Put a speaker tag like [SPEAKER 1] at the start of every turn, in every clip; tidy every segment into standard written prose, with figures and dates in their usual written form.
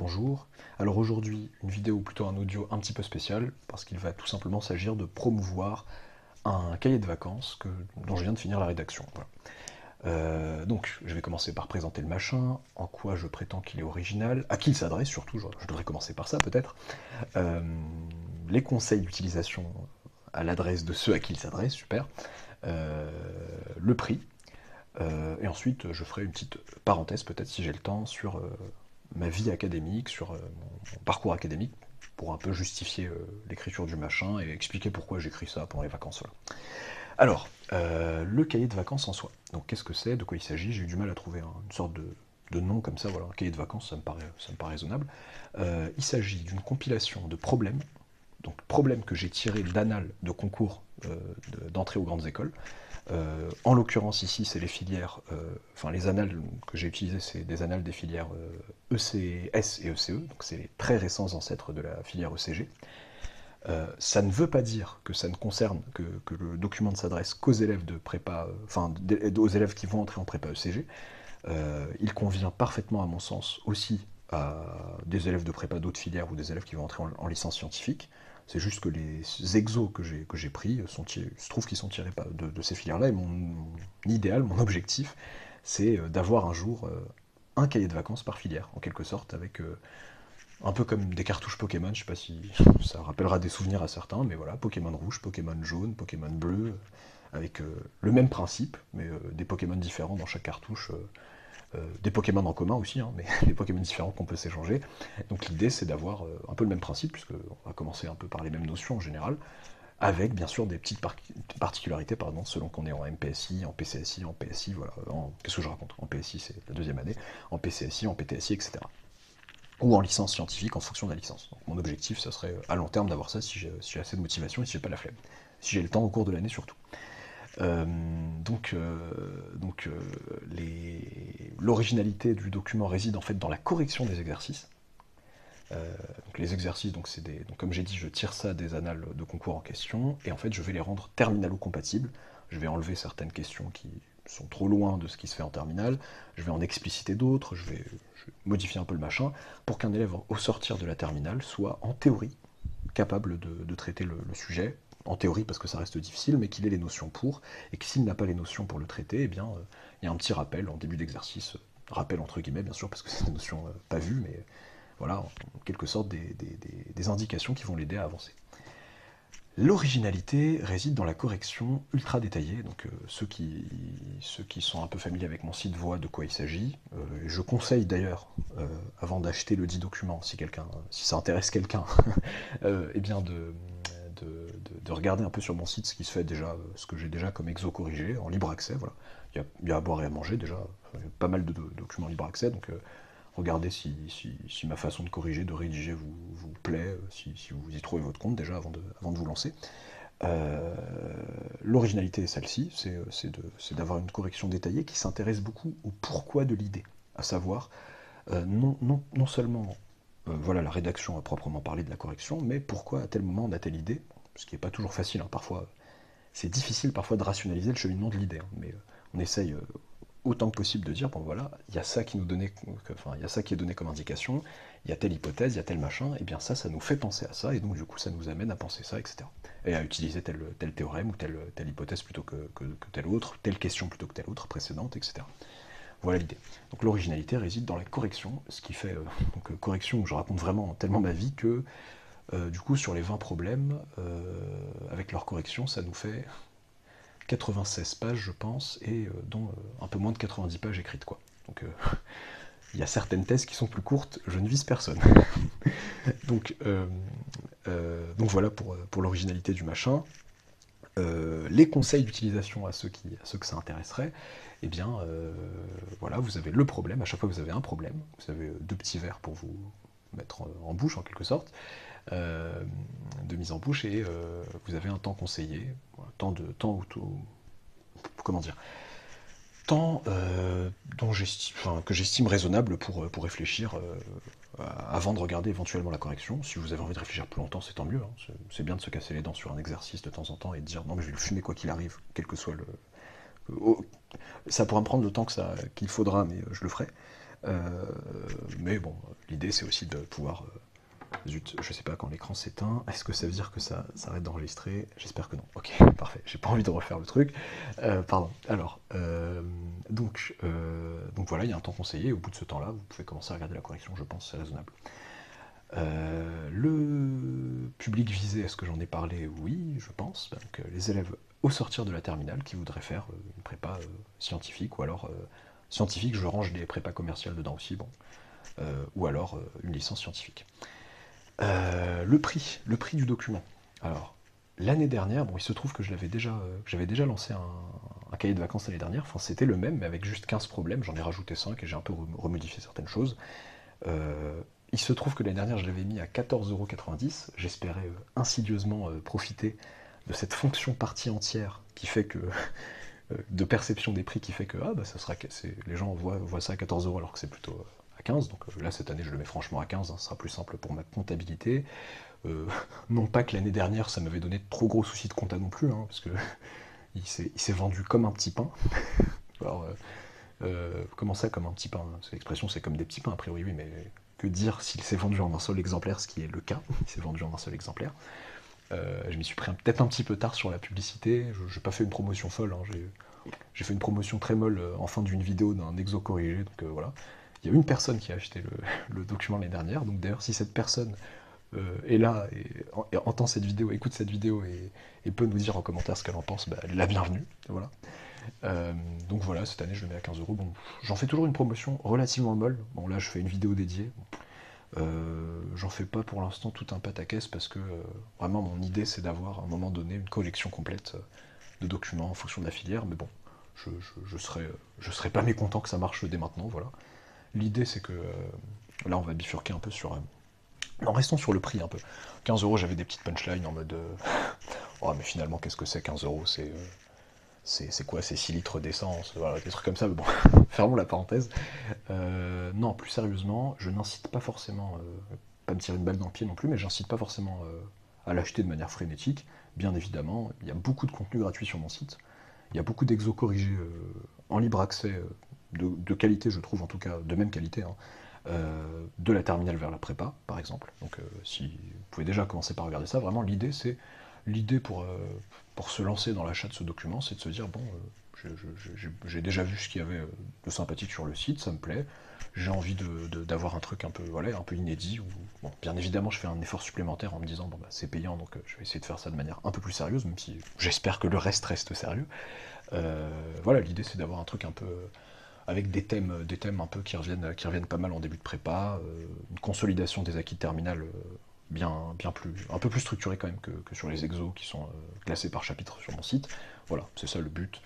[SPEAKER 1] bonjour. Alors aujourd'hui, une vidéo ou plutôt un audio un petit peu spécial, parce qu'il va tout simplement s'agir de promouvoir un cahier de vacances dont je viens de finir la rédaction. Voilà. Donc, je vais commencer par présenter le machin, en quoi je prétends qu'il est original, à qui il s'adresse surtout, je devrais commencer par ça peut-être, Euh, les conseils d'utilisation à l'adresse de ceux à qui il s'adresse, super, Euh, le prix, et ensuite je ferai une petite parenthèse peut-être si j'ai le temps sur ma vie académique, sur mon parcours académique, pour un peu justifier l'écriture du machin et expliquer pourquoi j'écris ça pendant les vacances. Voilà. Alors, le cahier de vacances en soi. Donc qu'est-ce que c'est, de quoi il s'agit? J'ai eu du mal à trouver une sorte de nom comme ça, voilà, un cahier de vacances, ça me paraît raisonnable. Il s'agit d'une compilation de problèmes, donc problèmes que j'ai tirés d'annales de concours d'entrée aux grandes écoles. En l'occurrence ici, c'est les filières, enfin les annales que j'ai utilisées, c'est des annales des filières ECS et ECE, donc c'est les très récents ancêtres de la filière ECG. Ça ne veut pas dire que ça ne concerne, que le document ne s'adresse qu'aux élèves de prépa, enfin aux élèves qui vont entrer en prépa ECG. Il convient parfaitement, à mon sens, aussi à des élèves de prépa d'autres filières ou des élèves qui vont entrer en licence scientifique. C'est juste que les exos que j'ai pris se trouve qu'ils sont tirés de ces filières-là. Et mon idéal, mon objectif, c'est d'avoir un jour un cahier de vacances par filière, en quelque sorte, avec un peu comme des cartouches Pokémon. Je sais pas si ça rappellera des souvenirs à certains, mais voilà, Pokémon rouge, Pokémon jaune, Pokémon bleu, avec le même principe, mais des Pokémon différents dans chaque cartouche. Des Pokémon en commun aussi, hein, mais des Pokémon différents qu'on peut s'échanger. Donc l'idée c'est d'avoir un peu le même principe, puisqu'on va commencer un peu par les mêmes notions en général, avec bien sûr des petites particularités, pardon, selon qu'on est en MPSI, en PCSI, en PSI, voilà. Qu'est-ce que je raconte? En PSI c'est la deuxième année, en PCSI, en PTSI, etc. Ou en licence scientifique en fonction de la licence. Donc mon objectif, ça serait à long terme d'avoir ça si j'ai assez de motivation et si j'ai pas la flemme. Si j'ai le temps au cours de l'année surtout. Euh, donc, l'originalité du document réside en fait dans la correction des exercices. Donc les exercices, donc comme j'ai dit, je tire ça des annales de concours en question, et en fait je vais les rendre terminalo-compatibles. Je vais enlever certaines questions qui sont trop loin de ce qui se fait en terminale, je vais en expliciter d'autres, je vais modifier un peu le machin, pour qu'un élève au sortir de la terminale soit en théorie capable de traiter le sujet, en théorie parce que ça reste difficile, mais qu'il ait les notions pour, et que s'il n'a pas les notions pour le traiter, eh bien, il y a un petit rappel en début d'exercice, rappel entre guillemets bien sûr, parce que c'est des notions pas vues, mais voilà, en quelque sorte des indications qui vont l'aider à avancer. L'originalité réside dans la correction ultra détaillée, donc ceux qui sont un peu familiers avec mon site voient de quoi il s'agit. Je conseille d'ailleurs, avant d'acheter le dit document, si ça intéresse quelqu'un, eh bien de regarder un peu sur mon site ce qui se fait déjà, ce que j'ai déjà comme exo corrigé en libre accès. Voilà. Il y a à boire et à manger déjà, il y a pas mal de documents libre accès, donc regardez si ma façon de corriger, de rédiger vous plaît, si vous y trouvez votre compte déjà avant de vous lancer. Euh, L'originalité est celle-ci, c'est d'avoir une correction détaillée qui s'intéresse beaucoup au pourquoi de l'idée, à savoir non seulement voilà, la rédaction à proprement parler de la correction, mais pourquoi à tel moment on a telle idée, ce qui n'est pas toujours facile, hein, parfois c'est difficile parfois de rationaliser le cheminement de l'idée, hein, mais on essaye autant que possible de dire bon voilà, il y a ça qui il y a ça qui est donné comme indication, il y a telle hypothèse, il y a tel machin, et bien ça nous fait penser à ça, et donc du coup ça nous amène à penser ça, etc. Et à utiliser tel théorème ou telle hypothèse plutôt que telle autre, telle question plutôt que telle autre précédente, etc. Voilà l'idée. Donc l'originalité réside dans la correction, ce qui fait correction où je raconte vraiment tellement ma vie que du coup sur les 20 problèmes, avec leur correction, ça nous fait 96 pages, je pense, et dont un peu moins de 90 pages écrites, quoi. Donc, il y a certaines thèses qui sont plus courtes, je ne vise personne. Donc voilà pour l'originalité du machin. Les conseils d'utilisation à ceux que ça intéresserait, eh bien, voilà, vous avez le problème, à chaque fois que vous avez un problème, vous avez deux petits verres pour vous mettre en bouche, en quelque sorte, de mise en bouche, et vous avez un temps conseillé, voilà, comment dire, temps que j'estime raisonnable pour réfléchir avant de regarder éventuellement la correction. Si vous avez envie de réfléchir plus longtemps, c'est tant mieux, hein. C'est bien de se casser les dents sur un exercice de temps en temps et de dire non mais je vais le fumer quoi qu'il arrive, quel que soit le... Ça pourra me prendre le temps qu'il faudra, mais je le ferai. Mais bon, l'idée c'est aussi de pouvoir... zut, je sais pas quand l'écran s'éteint, est-ce que ça veut dire que ça arrête d'enregistrer? J'espère que non. Ok, parfait, j'ai pas envie de refaire le truc. Pardon. Alors, donc voilà, il y a un temps conseillé, et au bout de ce temps-là, vous pouvez commencer à regarder la correction, je pense, c'est raisonnable. Le public visé, est-ce que j'en ai parlé? Oui, je pense. Donc, les élèves au sortir de la terminale qui voudraient faire une prépa scientifique, ou alors scientifique, je range des prépas commerciales dedans aussi, bon, ou alors une licence scientifique. Le prix du document. Alors, l'année dernière, bon, il se trouve que j'avais déjà lancé un cahier de vacances l'année dernière, enfin c'était le même, mais avec juste 15 problèmes, j'en ai rajouté 5 et j'ai un peu remodifié certaines choses. Il se trouve que l'année dernière, je l'avais mis à 14,90 €. J'espérais insidieusement profiter de cette fonction partie entière qui fait que de perception des prix qui fait que ah, bah, ça sera, les gens voient ça à 14 € alors que c'est plutôt à 15. Donc là, cette année, je le mets franchement à 15, hein, ce sera plus simple pour ma comptabilité. Non pas que l'année dernière, ça m'avait donné de trop gros soucis de compta non plus, hein, parce que il s'est vendu comme un petit pain. Alors, comment ça, comme un petit pain? Cette expression, c'est comme des petits pains, a priori, oui, mais que dire s'il s'est vendu en un seul exemplaire, ce qui est le cas, il s'est vendu en un seul exemplaire. Je m'y suis pris peut-être un petit peu tard sur la publicité, je n'ai pas fait une promotion folle, hein, j'ai fait une promotion très molle en fin d'une vidéo d'un exo corrigé, donc voilà. Il y a une personne qui a acheté le document l'année dernière, donc d'ailleurs si cette personne est là et entend cette vidéo, écoute cette vidéo et peut nous dire en commentaire ce qu'elle en pense, bah, la bienvenue, voilà. Donc voilà, cette année je le mets à 15 €. Bon, j'en fais toujours une promotion relativement molle. Bon là je fais une vidéo dédiée. J'en fais pas pour l'instant tout un pataquès parce que vraiment mon idée c'est d'avoir à un moment donné une collection complète de documents en fonction de la filière, mais bon, je serais pas mécontent que ça marche dès maintenant, voilà. L'idée c'est que là on va bifurquer un peu sur... non, restons sur le prix un peu. 15 €, j'avais des petites punchlines en mode oh mais finalement qu'est-ce que c'est 15 €, c'est quoi, c'est 6 litres d'essence, voilà, des trucs comme ça, mais bon, fermons la parenthèse. Non, plus sérieusement, je n'incite pas forcément, pas me tirer une balle dans le pied non plus, mais j'incite pas forcément à l'acheter de manière frénétique. Bien évidemment, il y a beaucoup de contenu gratuit sur mon site, il y a beaucoup d'exos corrigés en libre accès, de qualité, je trouve, en tout cas, de même qualité, hein, de la terminale vers la prépa, par exemple. Donc si vous pouvez déjà commencer par regarder ça, vraiment l'idée pour se lancer dans l'achat de ce document, c'est de se dire, bon, j'ai déjà vu ce qu'il y avait de sympathique sur le site, ça me plaît, j'ai envie d'avoir un truc un peu, voilà, un peu inédit, bon, bien évidemment je fais un effort supplémentaire en me disant, bon, bah, c'est payant, donc je vais essayer de faire ça de manière un peu plus sérieuse, même si j'espère que le reste sérieux. Voilà, l'idée c'est d'avoir un truc un peu avec des thèmes un peu qui reviennent pas mal en début de prépa, une consolidation des acquis de terminale un peu plus structurée quand même que sur les exos qui sont classés par chapitre sur mon site. Voilà, c'est ça le but.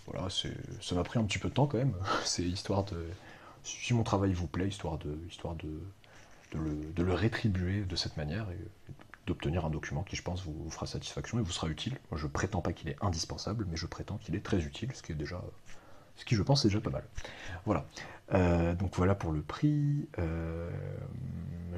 [SPEAKER 1] Voilà, ça m'a pris un petit peu de temps quand même. C'est histoire de, si mon travail vous plaît, histoire de le rétribuer de cette manière et d'obtenir un document qui, je pense, vous fera satisfaction et vous sera utile. Moi, je prétends pas qu'il est indispensable, mais je prétends qu'il est très utile, ce qui je pense est déjà pas mal. Voilà. Donc voilà pour le prix.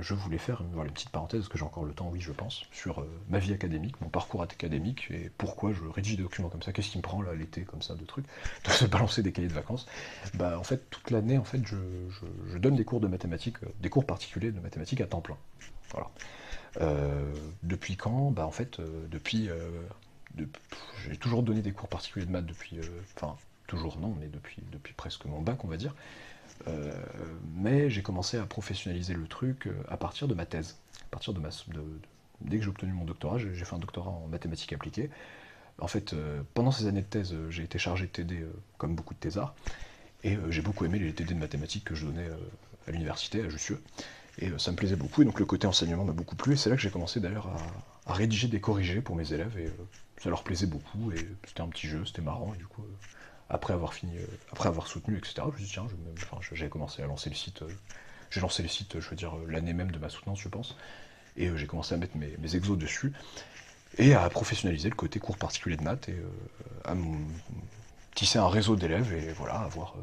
[SPEAKER 1] Je voulais faire une petite parenthèse, parce que j'ai encore le temps, oui, je pense, sur ma vie académique, mon parcours académique, et pourquoi je rédige des documents comme ça, qu'est-ce qui me prend là l'été comme ça de trucs, de se balancer des cahiers de vacances. Bah en fait, toute l'année, en fait, je donne des cours de mathématiques, des cours particuliers de mathématiques à temps plein. Voilà. Depuis quand? Bah en fait, j'ai toujours donné des cours particuliers de maths depuis, enfin, toujours non, mais depuis presque mon bac, on va dire. Mais j'ai commencé à professionnaliser le truc à partir de ma thèse. À partir dès que j'ai obtenu mon doctorat, j'ai fait un doctorat en mathématiques appliquées. En fait, pendant ces années de thèse, j'ai été chargé de TD comme beaucoup de thésards, et j'ai beaucoup aimé les TD de mathématiques que je donnais à l'université, à Jussieu. Et ça me plaisait beaucoup, et donc le côté enseignement m'a beaucoup plu, et c'est là que j'ai commencé d'ailleurs à rédiger des corrigés pour mes élèves, et ça leur plaisait beaucoup, et c'était un petit jeu, c'était marrant, et du coup, après avoir fini, après avoir soutenu, etc., je me suis dit, tiens, j'avais commencé à lancer le site, j'ai lancé le site, je veux dire, l'année même de ma soutenance, je pense, et j'ai commencé à mettre mes exos dessus, et à professionnaliser le côté cours particulier de maths, et à tisser un réseau d'élèves, et voilà, avoir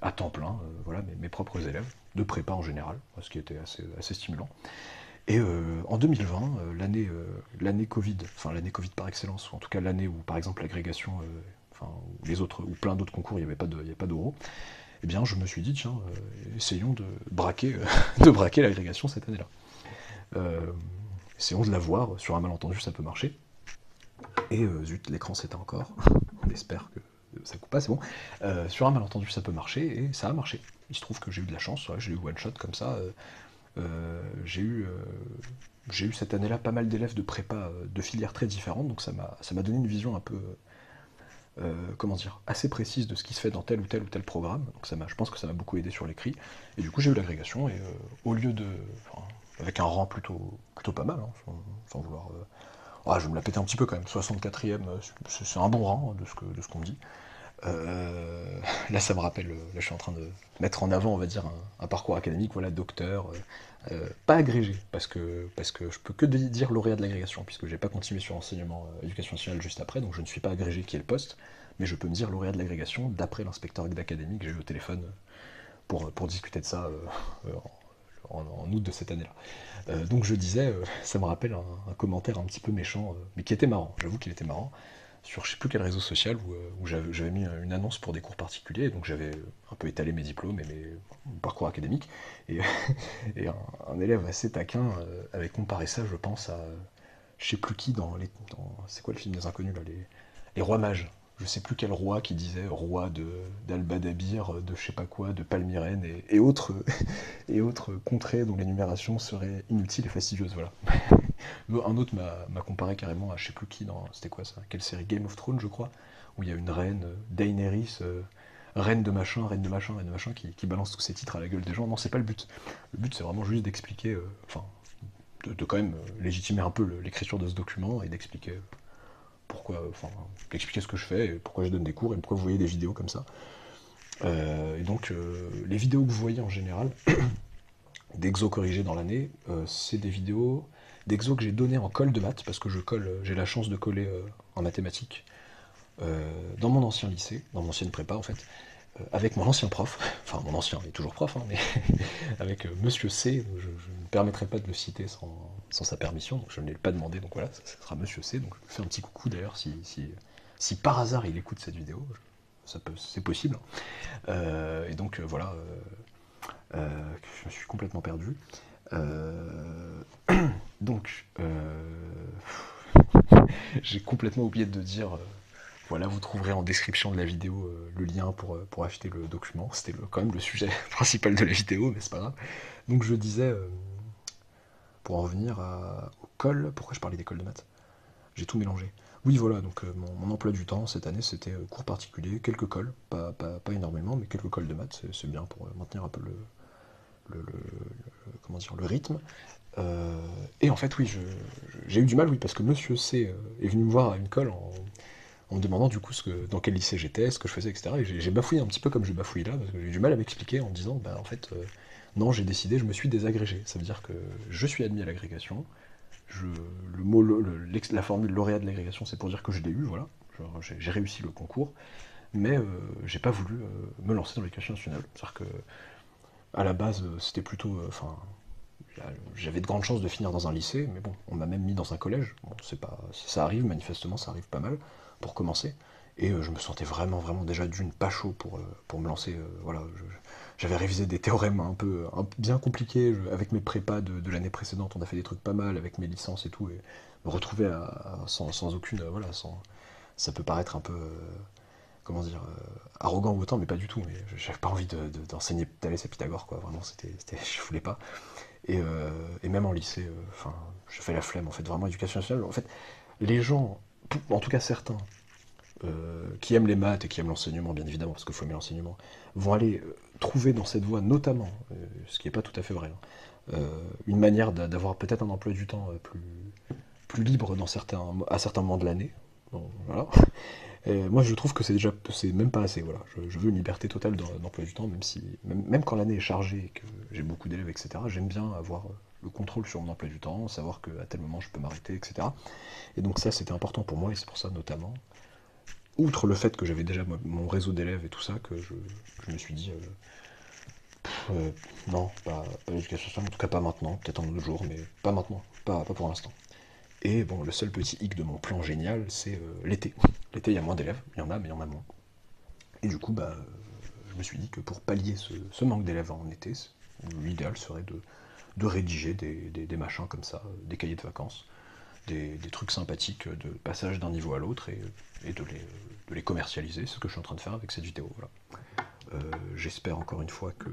[SPEAKER 1] à temps plein, voilà, mes propres élèves, de prépa en général, ce qui était assez stimulant. Et en 2020, l'année Covid, enfin l'année Covid par excellence, ou en tout cas l'année où par exemple l'agrégation, enfin ou les autres, ou plein d'autres concours, il n'y avait pas d'euros, eh bien je me suis dit, tiens, essayons de braquer, de braquer l'agrégation cette année-là. Essayons de la voir, sur un malentendu ça peut marcher. Et zut, l'écran s'éteint encore, on espère que ça coupe pas, c'est bon. Sur un malentendu ça peut marcher, et ça a marché. Il se trouve que j'ai eu de la chance, ouais, j'ai eu one shot comme ça. J'ai eu cette année-là pas mal d'élèves de prépa de filières très différentes, donc ça m'a donné une vision un peu, comment dire, assez précise de ce qui se fait dans tel ou tel programme. Donc je pense que ça m'a beaucoup aidé sur l'écrit. Et du coup j'ai eu l'agrégation, et au lieu de... Enfin, avec un rang plutôt pas mal, hein, sans vouloir... je vais me la péter un petit peu quand même, 64e, c'est un bon rang de ce qu'on me dit. Là, ça me rappelle, là, je suis en train de mettre en avant, on va dire, un parcours académique, voilà, docteur, pas agrégé, parce que je peux que dire lauréat de l'agrégation, puisque j'ai pas continué sur l'enseignement éducation nationale juste après, donc je ne suis pas agrégé qui est le poste, mais je peux me dire lauréat de l'agrégation d'après l'inspecteur d'académie que j'ai eu au téléphone pour discuter de ça en août de cette année-là. Donc je disais, ça me rappelle un commentaire un petit peu méchant, mais qui était marrant, j'avoue qu'il était marrant, sur je sais plus quel réseau social où j'avais mis une annonce pour des cours particuliers, donc j'avais un peu étalé mes diplômes et mon parcours académique, et, et un élève assez taquin avait comparé ça, je pense, à je sais plus qui c'est quoi le film des inconnus là, les rois mages. Je sais plus quel roi qui disait roi d'Albadabir, de je sais pas quoi, de Palmyrène et autres et autres contrées dont l'énumération serait inutile et fastidieuse, voilà. Un autre m'a comparé carrément à je sais plus qui c'était quoi ça? Quelle série? Game of Thrones, je crois, où il y a une reine, Daenerys, reine de machin, reine de machin, reine de machin, qui balance tous ses titres à la gueule des gens. Non, c'est pas le but. Le but, c'est vraiment juste d'expliquer, enfin, de quand même légitimer un peu l'écriture de ce document et d'expliquer pourquoi, enfin, d'expliquer ce que je fais, et pourquoi je donne des cours et pourquoi vous voyez des vidéos comme ça. Et donc, les vidéos que vous voyez en général, d'exos corrigés dans l'année, c'est des vidéos d'exos que j'ai donné en colle de maths, parce que j'ai la chance de coller en mathématiques dans mon ancien lycée, dans mon ancienne prépa en fait, avec mon ancien prof, enfin mon ancien, il est toujours prof, hein, mais avec Monsieur C, je ne me permettrai pas de le citer sans sa permission, donc je ne l'ai pas demandé, donc voilà, ça sera Monsieur C, donc je lui fais un petit coucou d'ailleurs si par hasard il écoute cette vidéo, c'est possible. Et donc voilà, je me suis complètement perdu. Donc, j'ai complètement oublié de dire, voilà, vous trouverez en description de la vidéo le lien pour acheter le document. C'était quand même le sujet principal de la vidéo, mais c'est pas grave. Donc je disais, pour en revenir au col, pourquoi je parlais des cols de maths? J'ai tout mélangé. Oui, voilà, donc mon emploi du temps cette année, c'était cours particuliers, quelques cols, pas énormément, mais quelques cols de maths, c'est bien pour maintenir un peu comment dire, le rythme. Et en fait, oui, j'ai eu du mal, oui, parce que Monsieur C est venu me voir à une colle en me demandant du coup dans quel lycée j'étais, ce que je faisais, etc. Et j'ai bafouillé un petit peu comme je bafouille là, parce que j'ai eu du mal à m'expliquer en me disant, bah en fait, non, j'ai décidé, je me suis désagrégé. Ça veut dire que je suis admis à l'agrégation. La formule lauréat de l'agrégation, c'est pour dire que je l'ai eu, voilà. J'ai réussi le concours, mais j'ai pas voulu me lancer dans l'éducation nationale. C'est-à-dire que à la base, c'était plutôt, enfin, j'avais de grandes chances de finir dans un lycée, mais bon, on m'a même mis dans un collège. Bon, ça arrive, manifestement, ça arrive pas mal, pour commencer. Et je me sentais vraiment déjà d'une pas chaud pour me lancer. Voilà, j'avais révisé des théorèmes bien compliqués avec mes prépas de l'année précédente. On a fait des trucs pas mal avec mes licences et tout, et me retrouver sans aucune, voilà, ça peut paraître un peu, comment dire, arrogant ou autant, mais pas du tout. Mais j'avais pas envie d'enseigner Thalès et Pythagore, quoi. Vraiment, je voulais pas. Et même en lycée, enfin, j'ai fait la flemme, en fait, vraiment, éducation nationale. En fait, les gens, en tout cas certains, qui aiment les maths et qui aiment l'enseignement, bien évidemment, parce qu'il faut aimer l'enseignement, vont aller trouver dans cette voie, notamment, ce qui n'est pas tout à fait vrai, hein, une manière d'avoir peut-être un emploi du temps plus libre à certains moments de l'année. Bon, voilà. Et moi, je trouve que c'est même pas assez. Voilà, je veux une liberté totale d'emploi du temps, même quand l'année est chargée et que j'ai beaucoup d'élèves, etc. J'aime bien avoir le contrôle sur mon emploi du temps, savoir qu'à tel moment je peux m'arrêter, etc. Et donc ça, c'était important pour moi, et c'est pour ça notamment, outre le fait que j'avais déjà mon réseau d'élèves et tout ça, que je me suis dit, non, pas l'éducation nationale, en tout cas pas maintenant, peut-être un autre jour, mais pas maintenant, pas pour l'instant. Et bon, le seul petit hic de mon plan génial, c'est l'été. L'été, il y a moins d'élèves, il y en a, mais il y en a moins. Et du coup, bah, je me suis dit que pour pallier ce manque d'élèves en été, l'idéal serait de rédiger des machins comme ça, des cahiers de vacances, des trucs sympathiques de passage d'un niveau à l'autre et de les commercialiser. C'est ce que je suis en train de faire avec cette vidéo. Voilà. J'espère encore une fois que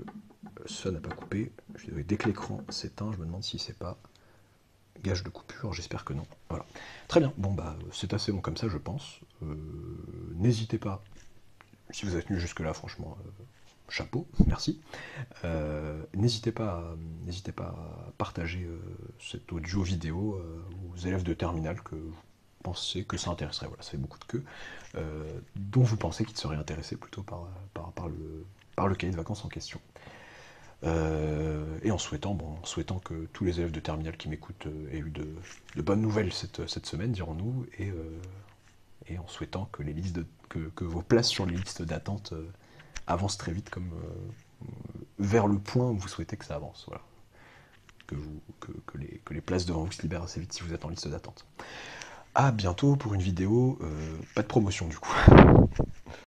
[SPEAKER 1] ça n'a pas coupé. Dès que l'écran s'éteint, je me demande si c'est pas gage de coupure, j'espère que non. Voilà. Très bien, bon bah c'est assez bon comme ça je pense. N'hésitez pas, si vous êtes tenu jusque là, franchement, chapeau, merci. N'hésitez pas à partager cet audio vidéo aux élèves de terminale que vous pensez que ça intéresserait. Voilà, ça fait beaucoup de queues, dont vous pensez qu'ils seraient intéressés plutôt par le cahier de vacances en question. Et en souhaitant que tous les élèves de terminale qui m'écoutent aient eu de bonnes nouvelles cette semaine, dirons-nous, et en souhaitant que vos places sur les listes d'attente avancent très vite, comme vers le point où vous souhaitez que ça avance. Voilà. Que les places devant vous se libèrent assez vite si vous êtes en liste d'attente. À bientôt pour une vidéo, pas de promotion du coup.